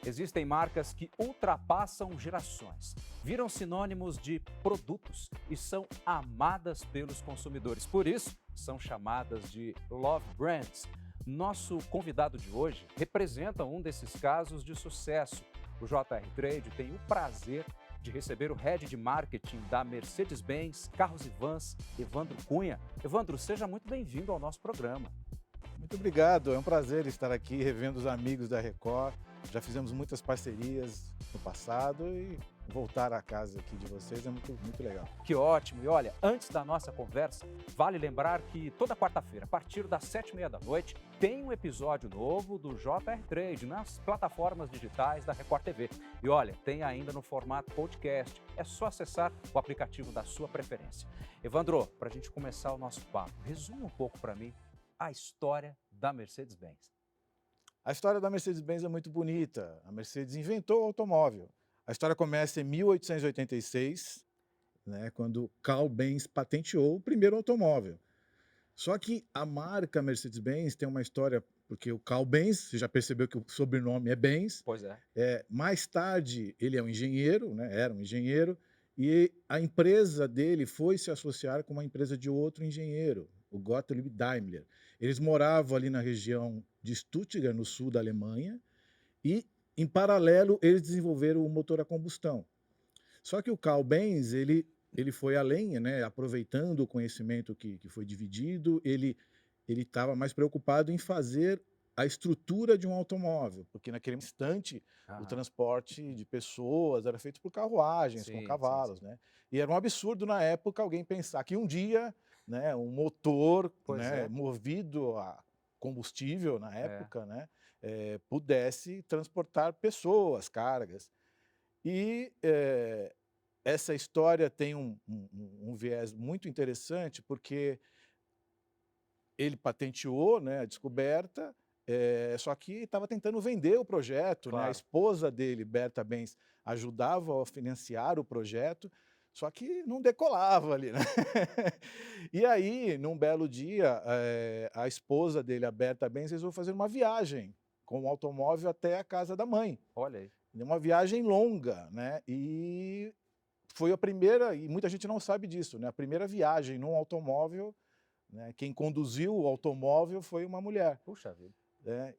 Existem marcas que ultrapassam gerações, viram sinônimos de produtos e são amadas pelos consumidores. Por isso, são chamadas de love brands. Nosso convidado de hoje representa um desses casos de sucesso. O JR Trade tem o prazer de receber o Head de Marketing da Mercedes-Benz Carros e Vans, Evandro Cunha. Evandro, seja muito bem-vindo ao nosso programa. Muito obrigado, é um prazer estar aqui revendo os amigos da Record. Já fizemos muitas parcerias no passado e voltar à casa aqui de vocês é muito legal. Que ótimo! E olha, antes da nossa conversa, vale lembrar que toda quarta-feira, a partir das 7h30 tem um episódio novo do JR Trade nas plataformas digitais da Record TV. E olha, tem ainda no formato podcast, é só acessar o aplicativo da sua preferência. Evandro, para a gente começar o nosso papo, resuma um pouco para mim a história da Mercedes-Benz. A história da Mercedes-Benz é muito bonita. A Mercedes inventou o automóvel. A história começa em 1886, né, quando Carl Benz patenteou o primeiro automóvel. Só que a marca Mercedes-Benz tem uma história, porque o Carl Benz, você já percebeu que o sobrenome é Benz. Pois é. Mais tarde, ele é um engenheiro, né, era um engenheiro, e a empresa dele foi se associar com uma empresa de outro engenheiro, o Gottlieb Daimler. Eles moravam ali na região de Stuttgart, no sul da Alemanha, e, em paralelo, eles desenvolveram o motor a combustão. Só que o Carl Benz, ele foi além, né, aproveitando o conhecimento que foi dividido, ele estava mais preocupado em fazer a estrutura de um automóvel, porque naquele instante o transporte de pessoas era feito por carruagens, com cavalos, né? E era um absurdo na época alguém pensar que um dia, né, um motor, né, movido a combustível na época, né, pudesse transportar pessoas, cargas. E essa história tem um viés muito interessante, porque ele patenteou, né, a descoberta, só que estava tentando vender o projeto, Claro. né? A esposa dele, Berta Benz, ajudava a financiar o projeto, só que não decolava ali, né? E aí, num belo dia, a esposa dele, a Berta Benz, resolveu fazer uma viagem com o automóvel até a casa da mãe. Olha aí. Uma viagem longa, né? E foi a primeira, e muita gente não sabe disso, né? A primeira viagem num automóvel, né? Quem conduziu o automóvel foi uma mulher. Puxa vida.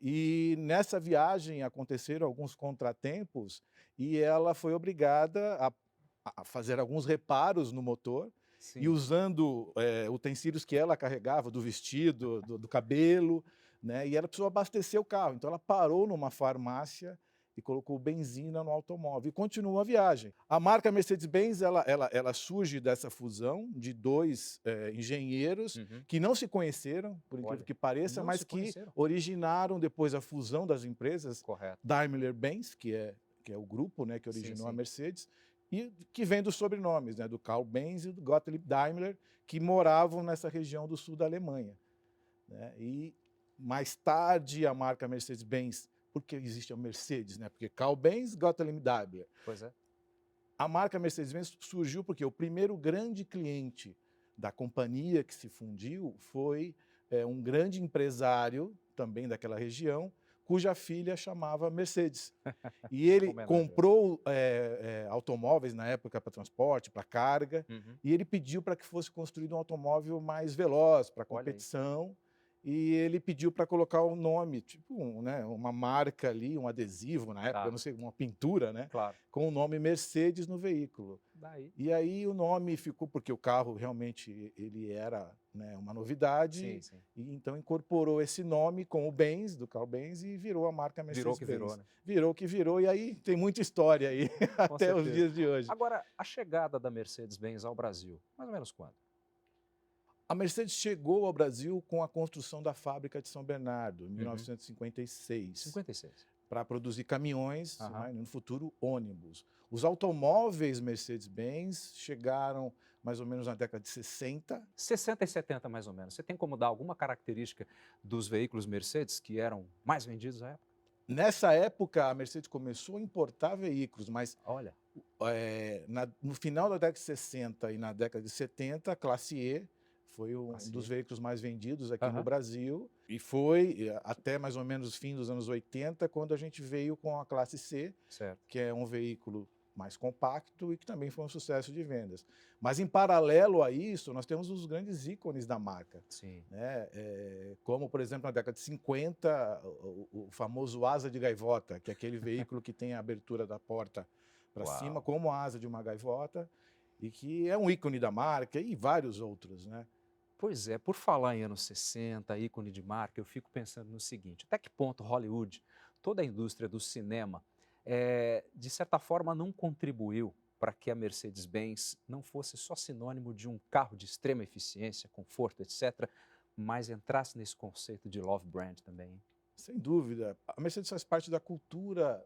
E nessa viagem aconteceram alguns contratempos e ela foi obrigada a fazer alguns reparos no motor. Sim. E usando utensílios que ela carregava, do vestido, do cabelo, né? E ela precisou abastecer o carro. Então ela parou numa farmácia e colocou benzina no automóvel e continuou a viagem. A marca Mercedes-Benz ela surge dessa fusão de dois engenheiros que não se conheceram, por incrível que pareça, mas que originaram depois a fusão das empresas. Correto. Daimler-Benz, que é o grupo, né, que originou a Mercedes, e que vem dos sobrenomes, né, do Carl Benz e do Gottlieb Daimler, que moravam nessa região do sul da Alemanha, né? E mais tarde a marca Mercedes-Benz, porque existe a Mercedes, né? Porque Carl Benz, Gottlieb Daimler. Pois é. A marca Mercedes-Benz surgiu porque o primeiro grande cliente da companhia que se fundiu foi um grande empresário, também daquela região, cuja filha chamava Mercedes. E ele comprou automóveis na época para transporte, para carga, e ele pediu para que fosse construído um automóvel mais veloz, para competição. E ele pediu para colocar o nome, tipo uma marca ali, um adesivo na época, não sei, uma pintura, né? Claro. Com o nome Mercedes no veículo. Daí. E aí o nome ficou, porque o carro realmente ele era, né, uma novidade, e então incorporou esse nome com o Benz, do Carl Benz, e virou a marca Mercedes-Benz. Virou que virou, né? Virou que virou, e aí tem muita história aí até os dias de hoje. Agora, a chegada da Mercedes-Benz ao Brasil, mais ou menos quando? A Mercedes chegou ao Brasil com a construção da fábrica de São Bernardo, em 1956. 56. Para produzir caminhões, né, no futuro ônibus. Os automóveis Mercedes-Benz chegaram mais ou menos na década de 60. 60 e 70, mais ou menos. Você tem como dar alguma característica dos veículos Mercedes que eram mais vendidos à época? Nessa época, a Mercedes começou a importar veículos, mas olha, no final da década de 60 e na década de 70, a classe E foi um dos Sim. veículos mais vendidos aqui no Aham. Brasil e foi até mais ou menos o fim dos anos 80, quando a gente veio com a classe C, Certo. que é um veículo mais compacto e que também foi um sucesso de vendas. Mas em paralelo a isso, nós temos os grandes ícones da marca, Sim. né? Como, por exemplo, na década de 50, o famoso asa de gaivota, que é aquele veículo que tem a abertura da porta para cima, Uau. como a asa de uma gaivota, e que é um ícone da marca, e vários outros, né? Pois é, por falar em anos 60, ícone de marca, eu fico pensando no seguinte: até que ponto Hollywood, toda a indústria do cinema, de certa forma não contribuiu para que a Mercedes-Benz não fosse só sinônimo de um carro de extrema eficiência, conforto, etc., mas entrasse nesse conceito de love brand também, hein? Sem dúvida. A Mercedes faz parte da cultura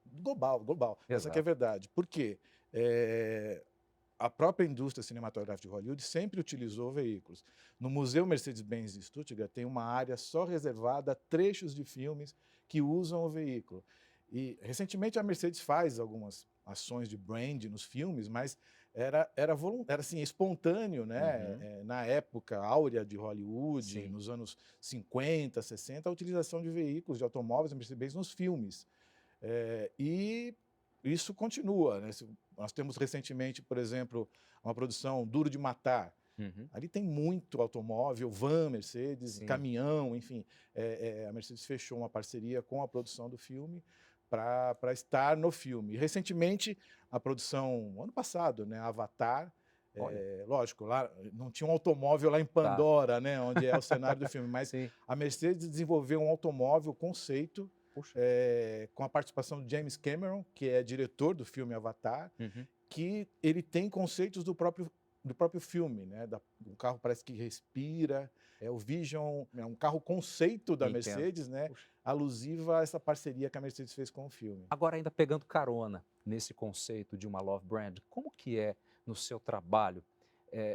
global. Essa que é a Exato. verdade. Por quê? Eh, a própria indústria cinematográfica de Hollywood sempre utilizou veículos. No Museu Mercedes-Benz de Stuttgart tem uma área só reservada a trechos de filmes que usam o veículo. E recentemente a Mercedes faz algumas ações de brand nos filmes, mas era assim, espontâneo, né? Uhum. Na época áurea de Hollywood, Sim. nos anos 50, 60, a utilização de veículos, de automóveis da Mercedes-Benz nos filmes. E isso continua, né? Nós temos recentemente, por exemplo, uma produção Duro de Matar. Uhum. Ali tem muito automóvel, van Mercedes, Sim. caminhão, enfim. A Mercedes fechou uma parceria com a produção do filme para estar no filme. E, recentemente, a produção, ano passado, né, Avatar, Olha, lógico, lá não tinha um automóvel lá em tá. Pandora, né, onde é o cenário do filme, mas Sim. a Mercedes desenvolveu um automóvel conceito Puxa. com a participação de James Cameron, que é diretor do filme Avatar, Uhum. que ele tem conceitos do próprio filme, né? O carro parece que respira. O Vision é um carro conceito da Entendo. Mercedes, né? Puxa. Alusiva a essa parceria que a Mercedes fez com o filme. Agora, ainda pegando carona nesse conceito de uma love brand, como que é no seu trabalho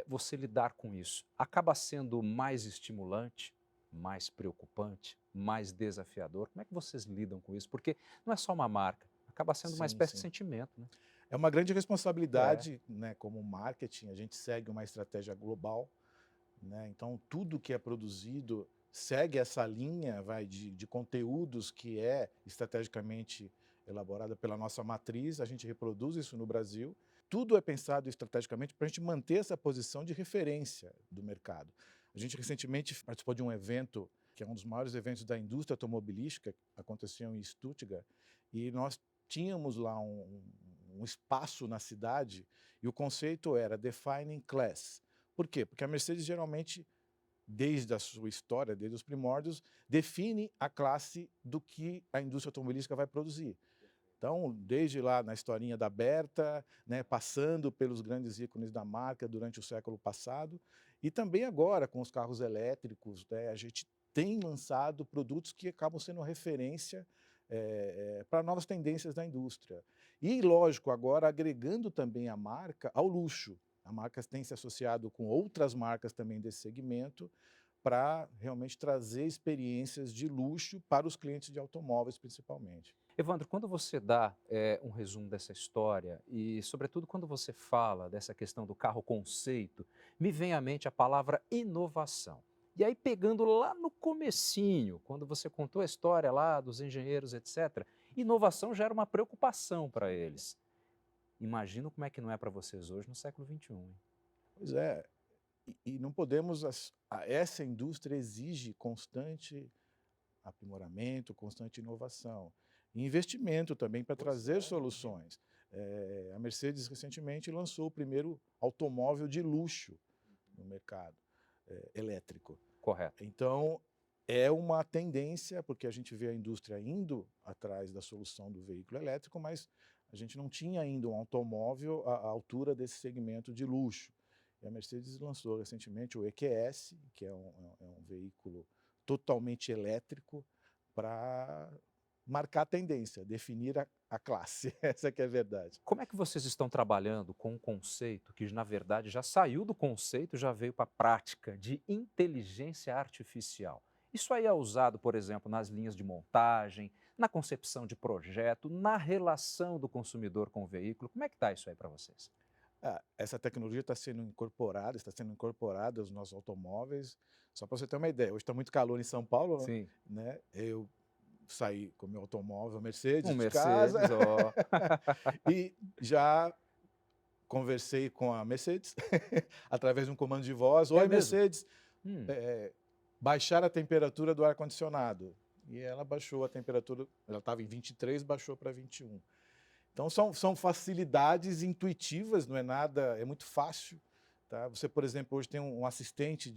você lidar com isso? Acaba sendo mais estimulante, mais preocupante, mais desafiador? Como é que vocês lidam com isso? Porque não é só uma marca, acaba sendo uma Sim, espécie de sim. sentimento, né? É uma grande É. responsabilidade, né, como marketing, a gente segue uma estratégia global, né? Então, tudo que é produzido segue essa linha, de conteúdos que é estrategicamente elaborada pela nossa matriz, a gente reproduz isso no Brasil. Tudo é pensado estrategicamente para a gente manter essa posição de referência do mercado. A gente recentemente participou de um evento que é um dos maiores eventos da indústria automobilística, que aconteceu em Stuttgart, e nós tínhamos lá um espaço na cidade e o conceito era Defining Class. Por quê? Porque a Mercedes geralmente, desde a sua história, desde os primórdios, define a classe do que a indústria automobilística vai produzir. Então, desde lá na historinha da Berta, né, passando pelos grandes ícones da marca durante o século passado, e também agora com os carros elétricos, né, a gente tem lançado produtos que acabam sendo referência para novas tendências da indústria. E, lógico, agora agregando também a marca ao luxo. A marca tem se associado com outras marcas também desse segmento para realmente trazer experiências de luxo para os clientes de automóveis, principalmente. Evandro, quando você dá um resumo dessa história e, sobretudo, quando você fala dessa questão do carro conceito, me vem à mente a palavra inovação. E aí, pegando lá no comecinho, quando você contou a história lá dos engenheiros, etc., inovação já era uma preocupação para eles. Imagino como é que não é para vocês hoje no século XXI, hein? Pois é, e não podemos, essa indústria exige constante aprimoramento, constante inovação. E investimento também para Pois trazer é, imagino. soluções. A Mercedes recentemente lançou o primeiro automóvel de luxo no mercado, elétrico. Correto. Então, é uma tendência, porque a gente vê a indústria indo atrás da solução do veículo elétrico, mas a gente não tinha ainda um automóvel à altura desse segmento de luxo. E a Mercedes lançou recentemente o EQS, que é um veículo totalmente elétrico, para marcar a tendência, definir a classe. Essa que é a verdade. Como é que vocês estão trabalhando com um conceito que, na verdade, já saiu do conceito, já veio para a prática de inteligência artificial? Isso aí é usado, por exemplo, nas linhas de montagem, na concepção de projeto, na relação do consumidor com o veículo. Como é que está isso aí para vocês? Essa tecnologia está sendo incorporada aos nossos automóveis. Só para você ter uma ideia, hoje está muito calor em São Paulo, Sim. né? Eu saí com o meu automóvel Mercedes Um de casa Mercedes, ó. e já conversei com a Mercedes através de um comando de voz. É Oi, mesmo? Mercedes, Hum, baixar a temperatura do ar-condicionado. E ela baixou a temperatura, ela estava em 23, baixou para 21. Então, são facilidades intuitivas, não é nada, é muito fácil. Tá? Você, por exemplo, hoje tem um assistente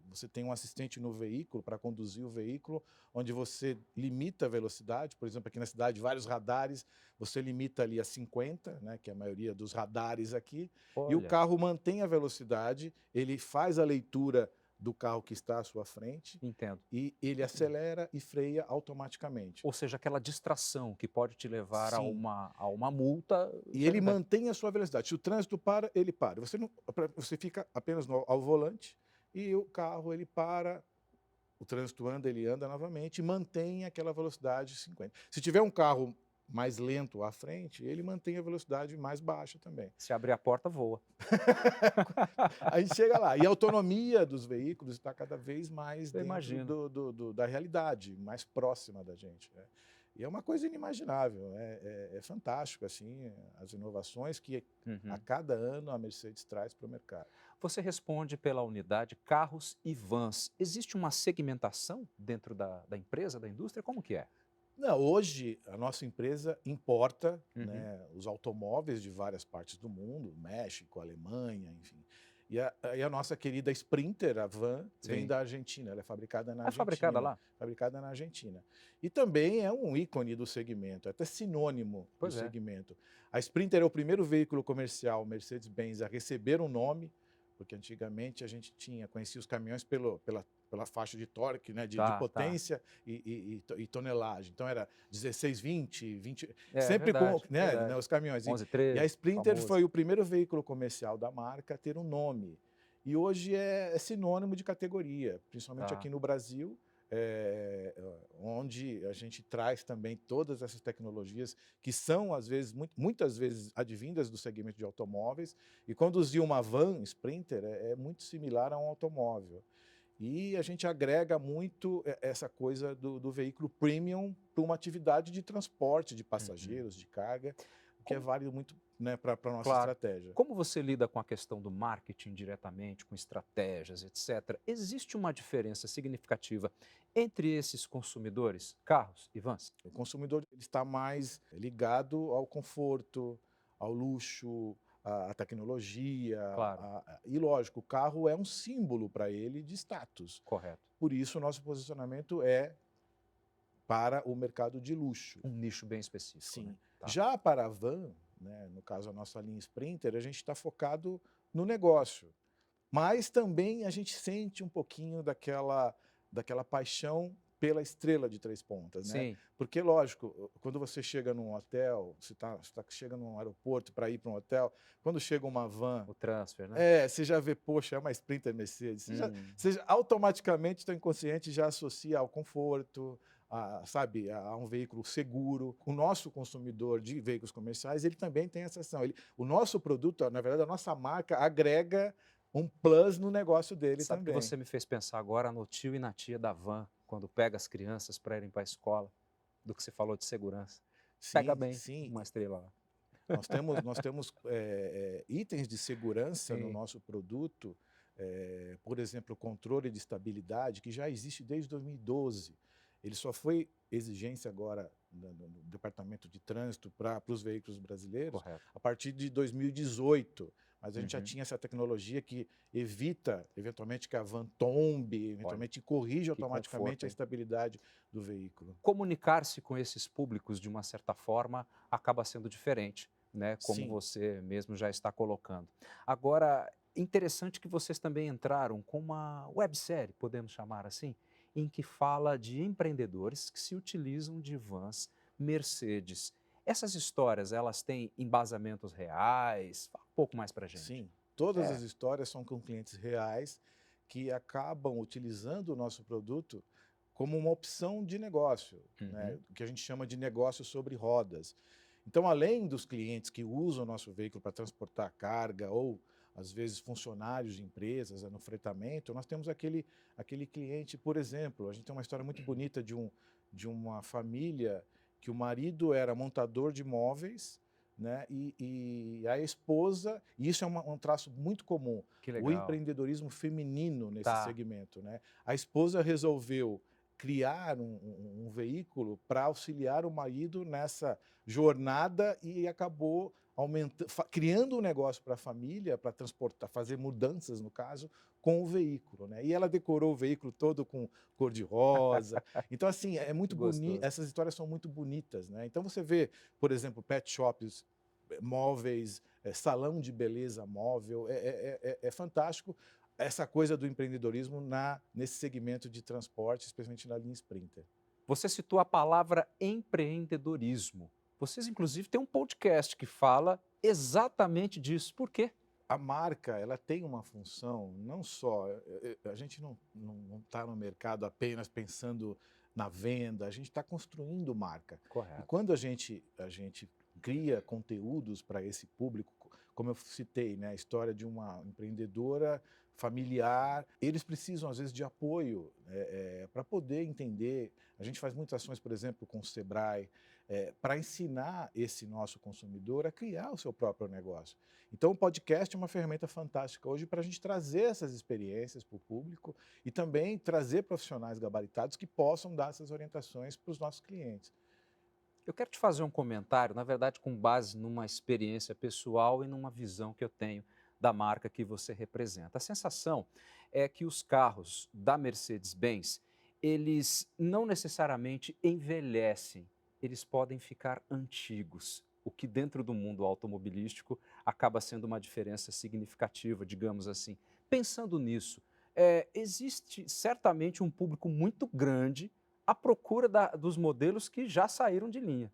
você tem um assistente no veículo para conduzir o veículo, onde você limita a velocidade. Por exemplo, aqui na cidade, vários radares, você limita ali a 50, né, que é a maioria dos radares aqui, e o olha, carro mantém a velocidade, ele faz a leitura do carro que está à sua frente entendo. e ele acelera e freia automaticamente. Ou seja, aquela distração que pode te levar Sim. a uma multa, E já ele não tem. mantém a sua velocidade. Se o trânsito para, ele para. Você fica apenas ao volante e o carro ele para, o trânsito anda, ele anda novamente e mantém aquela velocidade 50. Se tiver um carro mais lento à frente, ele mantém a velocidade mais baixa também. Se abrir a porta, voa. A gente chega lá. E a autonomia dos veículos está cada vez mais Eu dentro imagino. da realidade, mais próxima da gente. Né? E é uma coisa inimaginável, é fantástico assim, as inovações que a Uhum. cada ano a Mercedes traz para o mercado. Você responde pela unidade carros e vans. Existe uma segmentação dentro da empresa, da indústria? Como que é? Não, hoje a nossa empresa importa, Uhum. né, os automóveis de várias partes do mundo, México, Alemanha, enfim. E a nossa querida Sprinter, a van, vem Sim. da Argentina, ela é fabricada na É fabricada Argentina. lá? Fabricada na Argentina. E também é um ícone do segmento, é até sinônimo do Pois é. segmento. A Sprinter é o primeiro veículo comercial Mercedes-Benz a receber um nome, porque antigamente a gente conhecia os caminhões pela faixa de torque, né, de Tá, tá. potência e tonelagem. Então era 16, 20, É sempre com, verdade, né, verdade. os caminhões. E 11, a 13, Sprinter famoso. foi o primeiro veículo comercial da marca a ter um nome. E hoje é sinônimo de categoria, principalmente aqui Tá. no Brasil, onde a gente traz também todas essas tecnologias que são, às vezes, muitas vezes, advindas do segmento de automóveis. E conduzir uma van Sprinter é muito similar a um automóvel. E a gente agrega muito essa coisa do veículo premium para uma atividade de transporte de Uhum. passageiros, de carga, o que é Como, válido muito, né, para a nossa claro. estratégia. Como você lida com a questão do marketing diretamente, com estratégias, etc. Existe uma diferença significativa entre esses consumidores, carros e vans? O consumidor ele está mais ligado ao conforto, ao luxo, à tecnologia. Claro, E, lógico, o carro é um símbolo para ele de status. correto. Por isso, o nosso posicionamento é para o mercado de luxo. Um nicho bem específico, né? Sim. Tá. Já para a van, né, no caso a nossa linha Sprinter, a gente está focado no negócio. Mas também a gente sente um pouquinho daquela paixão pela estrela de 3 pontas, né. Sim, Porque lógico, quando você chega num hotel, chega num aeroporto para ir para um hotel, quando chega uma van, o transfer, né? você já vê, poxa, é uma Sprinter Mercedes, Hum. automaticamente teu inconsciente já associa ao conforto, sabe, a um veículo seguro. O nosso consumidor de veículos comerciais, ele também tem essa ação. O nosso produto, na verdade, a nossa marca agrega um plus no negócio dele Sabe que também. você me fez pensar agora no tio e na tia da van, quando pega as crianças para irem para a escola, do que você falou de segurança. Pega Sim, bem sim. uma estrela lá. Nós temos itens de segurança no Sim, nosso produto, por exemplo, o controle de estabilidade, que já existe desde 2012. Ele só foi exigência agora no Departamento de Trânsito para os veículos brasileiros correto. a partir de 2018. Mas a gente já Uhum. tinha essa tecnologia que evita, eventualmente, que a van tombe, Olha, eventualmente corrige que automaticamente conforto, a hein? estabilidade do veículo. Comunicar-se com esses públicos, de uma certa forma, acaba sendo diferente, né? Como Sim, você mesmo já está colocando. Agora, interessante que vocês também entraram com uma websérie, podemos chamar assim, em que fala de empreendedores que se utilizam de vans Mercedes. Essas histórias, elas têm embasamentos reais? Fala um pouco mais para a gente. sim. Todas as É. histórias são com clientes reais que acabam utilizando o nosso produto como uma opção de negócio, né? Uhum. O que a gente chama de negócio sobre rodas. Então, além dos clientes que usam o nosso veículo para transportar carga ou, às vezes, funcionários de empresas no fretamento, nós temos aquele cliente, por exemplo, a gente tem uma história muito bonita de uma família que o marido era montador de móveis, né, e a esposa, e isso é um traço muito comum, Que o legal. empreendedorismo feminino nesse Tá. segmento, né? A esposa resolveu criar um veículo para auxiliar o marido nessa jornada e acabou criando um negócio para a família, para transportar, fazer mudanças, no caso, com o veículo, né? E ela decorou o veículo todo com cor-de-rosa. Então, assim, é Que muito bonito, gostoso. essas histórias são muito bonitas, né? Então, você vê, por exemplo, pet shops, móveis, salão de beleza móvel, é fantástico essa coisa do empreendedorismo nesse segmento de transporte, especialmente na linha Sprinter. Você citou a palavra empreendedorismo. Vocês, inclusive, têm um podcast que fala exatamente disso. Por quê? A marca, ela tem uma função, não só, a gente não está no mercado apenas pensando na venda, a gente está construindo marca. E Correto. quando a gente cria conteúdos para esse público, como eu citei, né, a história de uma empreendedora familiar, eles precisam, às vezes, de apoio para poder entender. A gente faz muitas ações, por exemplo, com o Sebrae, para ensinar esse nosso consumidor a criar o seu próprio negócio. Então, o podcast é uma ferramenta fantástica hoje para a gente trazer essas experiências para o público e também trazer profissionais gabaritados que possam dar essas orientações para os nossos clientes. Eu quero te fazer um comentário, na verdade, com base numa experiência pessoal e numa visão que eu tenho da marca que você representa. A sensação é que os carros da Mercedes-Benz, eles não necessariamente envelhecem, eles podem ficar antigos, o que dentro do mundo automobilístico acaba sendo uma diferença significativa, digamos assim. Pensando nisso, existe certamente um público muito grande à procura dos modelos que já saíram de linha.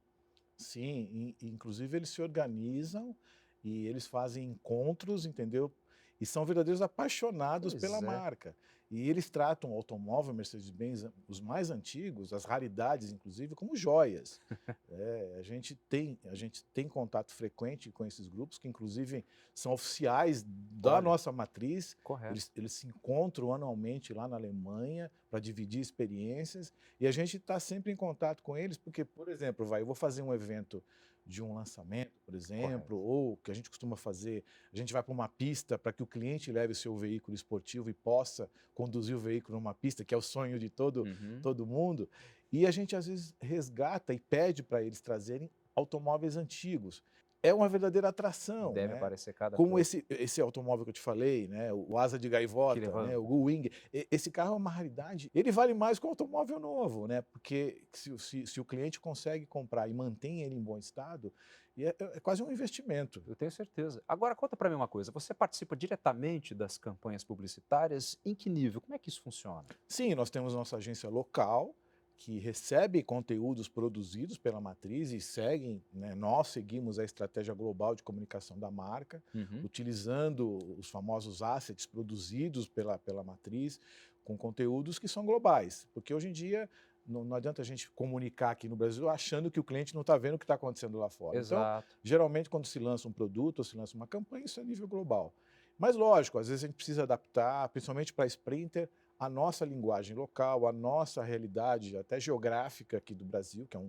Sim, inclusive eles se organizam e eles fazem encontros, entendeu? E são verdadeiros apaixonados pela Pois é. marca. E eles tratam o automóvel Mercedes-Benz, os mais antigos, as raridades inclusive, como joias. A gente tem contato frequente com esses grupos, que inclusive são oficiais da Olha, nossa matriz. correto. Eles se encontram anualmente lá na Alemanha para dividir experiências. E a gente está sempre em contato com eles, porque, por exemplo, eu vou fazer um evento de um lançamento, por exemplo, ou que a gente costuma fazer, a gente vai para uma pista para que o cliente leve o seu veículo esportivo e possa conduzir o veículo numa pista, que é o sonho de Uhum. todo mundo, e a gente às vezes resgata e pede para eles trazerem automóveis antigos. É uma verdadeira atração, Deve né? aparecer cada Como coisa. esse automóvel que eu te falei, né, o Asa de Que Gaivota, levanta. né, o Gullwing, esse carro é uma raridade. Ele vale mais que um automóvel novo, né? Porque se o cliente consegue comprar e mantém ele em bom estado, é quase um investimento. Eu tenho certeza. Agora, conta para mim uma coisa, você participa diretamente das campanhas publicitárias? Em que nível? Como é que isso funciona? Sim, nós temos nossa agência local, que recebe conteúdos produzidos pela matriz e seguem, né, nós seguimos a estratégia global de comunicação da marca, Uhum. utilizando os famosos assets produzidos pela matriz, com conteúdos que são globais. Porque hoje em dia não adianta a gente comunicar aqui no Brasil achando que o cliente não está vendo o que está acontecendo lá fora. Então, Exato. geralmente, quando se lança um produto ou se lança uma campanha, isso é a nível global. Mas, lógico, às vezes a gente precisa adaptar, principalmente para a Sprinter, a nossa linguagem local, a nossa realidade até geográfica aqui do Brasil, que é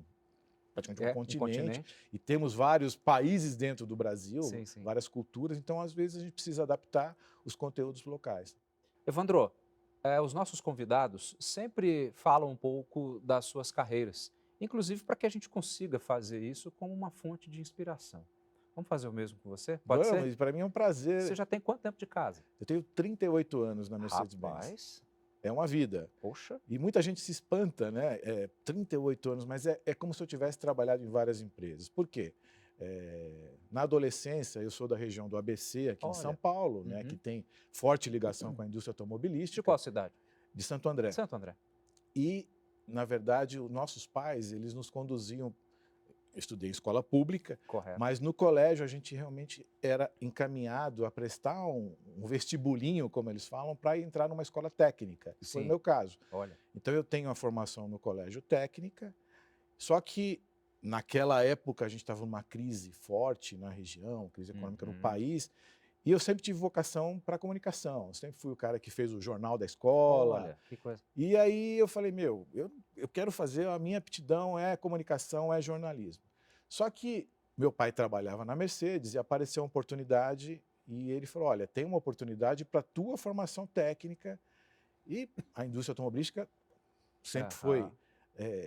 praticamente um É um continente, continente? e temos vários países dentro do Brasil, Sim, sim. várias culturas, então às vezes a gente precisa adaptar os conteúdos locais. Evandro, os nossos convidados sempre falam um pouco das suas carreiras, inclusive para que a gente consiga fazer isso como uma fonte de inspiração. Vamos fazer o mesmo com você? Pode ser? Vamos, para mim é um Você prazer. já tem quanto tempo de casa? Eu tenho 38 anos na Mercedes-Benz. Rapaz, É uma vida. poxa, E muita gente se espanta, né? 38 anos, mas é como se eu tivesse trabalhado em várias empresas. Por quê? Na adolescência, eu sou da região do ABC, aqui em São olha. Paulo, né, que Uhum. tem forte ligação com a indústria De automobilística, qual cidade? de Santo André. Santo André. E, na verdade, os nossos pais, eles nos conduziam. Eu estudei em escola pública, Correto. mas no colégio a gente realmente era encaminhado a prestar um vestibulinho, como eles falam, para entrar numa escola técnica. E foi o Sim. meu caso. Olha, Então eu tenho a formação no colégio técnica, só que naquela época a gente estava numa crise forte na região, crise econômica no Uhum. país, e eu sempre tive vocação para comunicação. Eu sempre fui o cara que fez o jornal da escola. Olha, que coisa. E aí eu falei, meu, eu quero fazer, a minha aptidão é comunicação, é jornalismo. Só que meu pai trabalhava na Mercedes e apareceu uma oportunidade e ele falou, olha, tem uma oportunidade para a tua formação técnica e a indústria automobilística sempre foi Aham,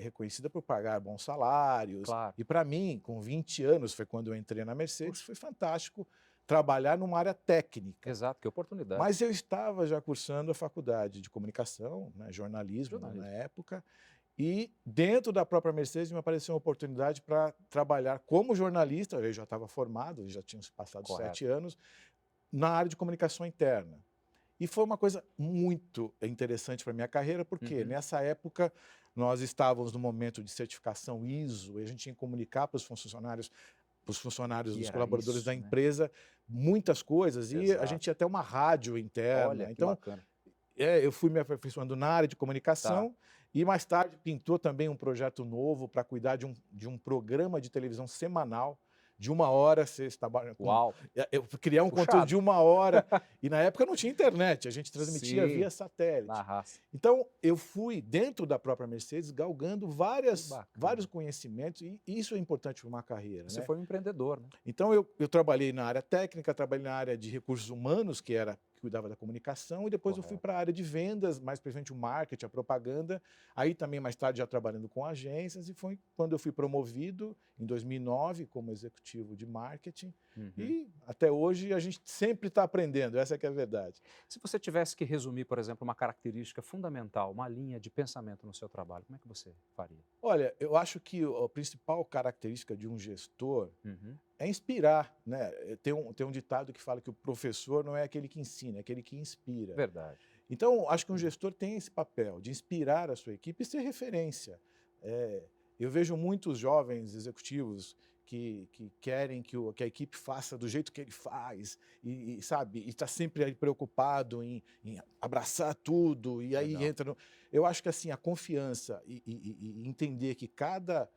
reconhecida por pagar bons salários. claro. E para mim, com 20 anos, foi quando eu entrei na Mercedes, Puxa, foi fantástico trabalhar numa área técnica. exato, que oportunidade. Mas eu estava já cursando a faculdade de comunicação, né, jornalismo, né, na Jornalismo, época, e dentro da própria Mercedes me apareceu uma oportunidade para trabalhar como jornalista, eu já estava formado, já tinham se passado correto. 7 anos, na área de comunicação interna. E foi uma coisa muito interessante para a minha carreira, porque Uhum. nessa época nós estávamos no momento de certificação ISO, e a gente tinha que comunicar para os funcionários, E os era colaboradores da isso, né? empresa, muitas coisas, e a gente Exato. tinha até uma rádio Olha, interna. que Então, bacana. eu fui me aperfeiçoando na área de Tá. comunicação, e mais tarde pintou também um projeto novo para cuidar de um programa de televisão semanal, de 1 hora, você trabalha com Uau, eu criar um conteúdo puxado. de 1 hora, e na época não tinha internet, a gente transmitia via Sim, na satélite. raça. Então, eu fui, dentro da própria Mercedes, galgando Que vários bacana. conhecimentos, e isso é importante para uma carreira, Você né. foi um empreendedor, né? Então eu trabalhei na área técnica, trabalhei na área de recursos humanos, que cuidava da comunicação, e depois eu fui Correto. para a área de vendas, mais precisamente o marketing, a propaganda. Aí também mais tarde já trabalhando com agências, e foi quando eu fui promovido em 2009 como executivo de marketing, Uhum. e até hoje a gente sempre está aprendendo, essa que é a verdade. Se você tivesse que resumir, por exemplo, uma característica fundamental, uma linha de pensamento no seu trabalho, como é que você faria? Olha, eu acho que a principal característica de um gestor Uhum. é inspirar, né. Tem um ditado que fala que o professor não é aquele que ensina, é aquele que inspira. Verdade. Então, acho que um Hum. gestor tem esse papel de inspirar a sua equipe e ser referência. Eu vejo muitos jovens executivos que querem que a equipe faça do jeito que ele faz, sabe, e está sempre aí preocupado em abraçar tudo, e aí Legal. entra no. Eu acho que assim, a confiança e entender que cada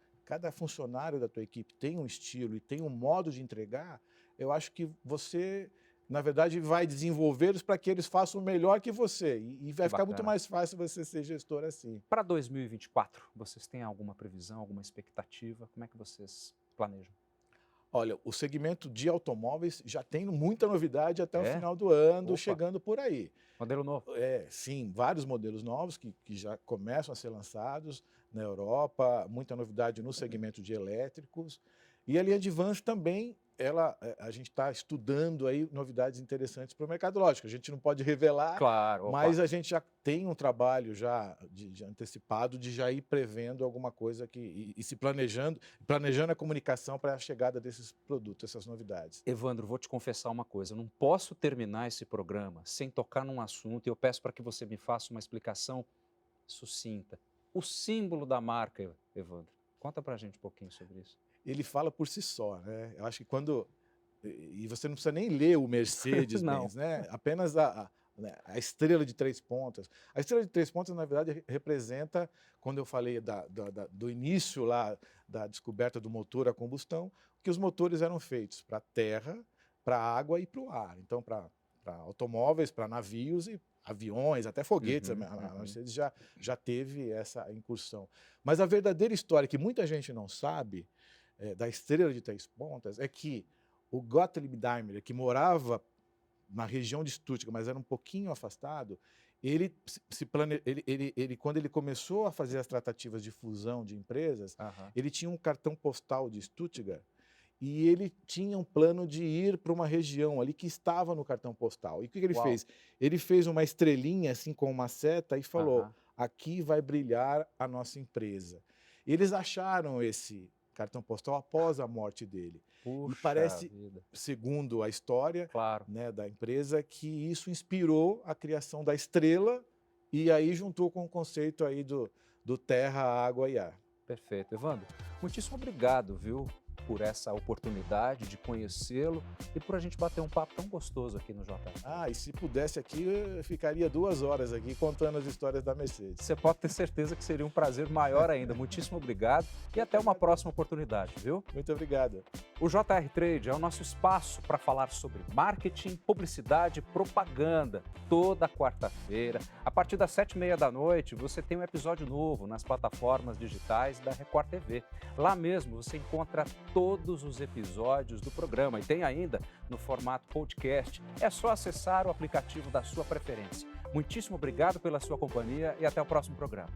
funcionário da tua equipe tem um estilo e tem um modo de entregar, eu acho que você, na verdade, vai desenvolvê-los para que eles façam melhor que você. E Que vai ficar muito bacana. mais fácil você ser gestor assim. Para 2024, vocês têm alguma previsão, alguma expectativa? Como é que vocês planejam? Olha, o segmento de automóveis já tem muita novidade até o É? final do ano, Opa, chegando por aí. modelo novo. Sim, vários modelos novos que já começam a ser lançados na Europa, muita novidade no segmento de elétricos. E a linha de vans também, a gente está estudando aí novidades interessantes para o mercado. Lógico, a gente não pode revelar, Claro, opa. mas a gente já tem um trabalho já de antecipado, de já ir prevendo alguma coisa e se planejando a comunicação para a chegada desses produtos, essas novidades. Evandro, vou te confessar uma coisa, eu não posso terminar esse programa sem tocar num assunto e eu peço para que você me faça uma explicação sucinta. O símbolo da marca, Evandro, conta pra gente um pouquinho sobre isso. Ele fala por si só, né. Eu acho que quando e você não precisa nem ler o Não. Mercedes-Benz, né, apenas né, a estrela de 3 pontas. A estrela de 3 pontas, na verdade, representa, quando eu falei do início lá, da descoberta do motor a combustão, que os motores eram feitos para terra, para água e para o ar. Então, para automóveis, para navios e aviões, até foguetes, Uhum, a uhum. Mercedes já teve essa incursão. Mas a verdadeira história que muita gente não sabe, da estrela de 3 pontas, é que o Gottlieb Daimler, que morava na região de Stuttgart, mas era um pouquinho afastado, ele quando ele começou a fazer as tratativas de fusão de empresas, Aham. ele tinha um cartão postal de Stuttgart e ele tinha um plano de ir para uma região ali que estava no cartão postal. E o que ele Uau. fez? Ele fez uma estrelinha assim com uma seta e falou: Aham. aqui vai brilhar a nossa empresa. Eles acharam esse cartão postal após a morte dele. E Puxa parece, vida. segundo a história, Claro. né, da empresa, que isso inspirou a criação da estrela e aí juntou com o conceito aí do terra, água e ar. Perfeito. Evandro, muitíssimo obrigado, viu, por essa oportunidade de conhecê-lo e por a gente bater um papo tão gostoso aqui no JR. E se pudesse aqui, eu ficaria 2 horas aqui contando as histórias da Mercedes. Você pode ter certeza que seria um prazer maior ainda. Muitíssimo obrigado e até uma próxima oportunidade, viu? Muito obrigado. O JR Trade é o nosso espaço para falar sobre marketing, publicidade e propaganda. Toda quarta-feira, a partir das 7h30 da noite, você tem um episódio novo nas plataformas digitais da Record TV. Lá mesmo você encontra todos os episódios do programa e tem ainda no formato podcast. É só acessar o aplicativo da sua preferência. Muitíssimo obrigado pela sua companhia e até o próximo programa.